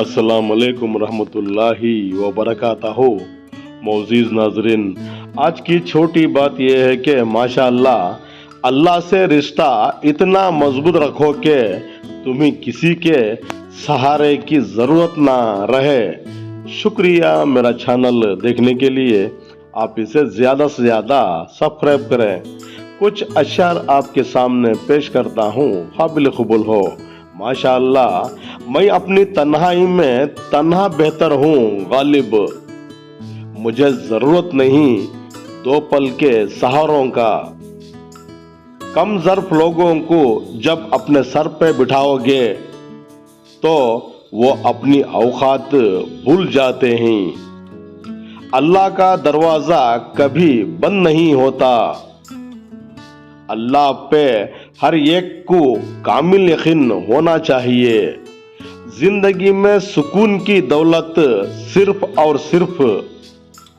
अस्सलाम वालेकुम रहमतुल्लाहि व बरकातहू। मोअज़्ज़िज़ नाज़रीन, आज की छोटी बात यह है कि माशाअल्लाह अल्लाह से रिश्ता इतना मजबूत रखो कि तुम्हें किसी के सहारे की ज़रूरत ना रहे। शुक्रिया मेरा चैनल देखने के लिए। आप इसे ज़्यादा से ज़्यादा सब्सक्राइब करें। कुछ अशआर आपके सामने पेश करता हूँ, काबिल कबूल हो। माशाअल्लाह मैं अपनी तन्हाई में तन्हा बेहतर हूँ गालिब, मुझे जरूरत नहीं दो पल के सहारों का। कम ज़र्फ लोगों को जब अपने सर पे बिठाओगे तो वो अपनी औकात भूल जाते हैं। अल्लाह का दरवाज़ा कभी बंद नहीं होता। अल्लाह पे हर एक को कामिल यकीन होना चाहिए। जिंदगी में सुकून की दौलत सिर्फ और सिर्फ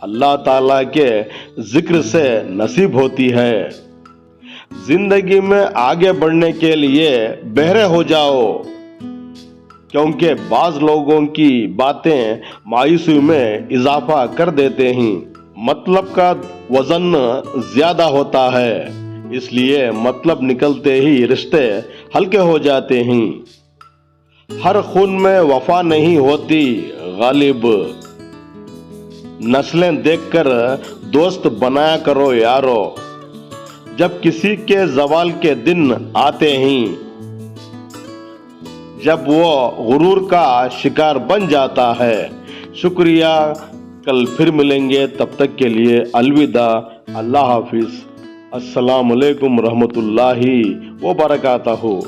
अल्लाह ताला के जिक्र से नसीब होती है। जिंदगी में आगे बढ़ने के लिए बहरे हो जाओ, क्योंकि बाज लोगों की बातें मायूसी में इजाफा कर देते हैं। मतलब का वजन ज्यादा होता है, इसलिए मतलब निकलते ही रिश्ते हल्के हो जाते हैं। हर खून में वफा नहीं होती गालिब, नस्लें देखकर दोस्त बनाया करो यारो। जब किसी के जवाल के दिन आते हैं, जब वो गुरूर का शिकार बन जाता है। शुक्रिया, कल फिर मिलेंगे, तब तक के लिए अलविदा। अल्लाह हाफिज। अस्सलाम वालेकुम रहमतुल्लाहि व बरकातहू।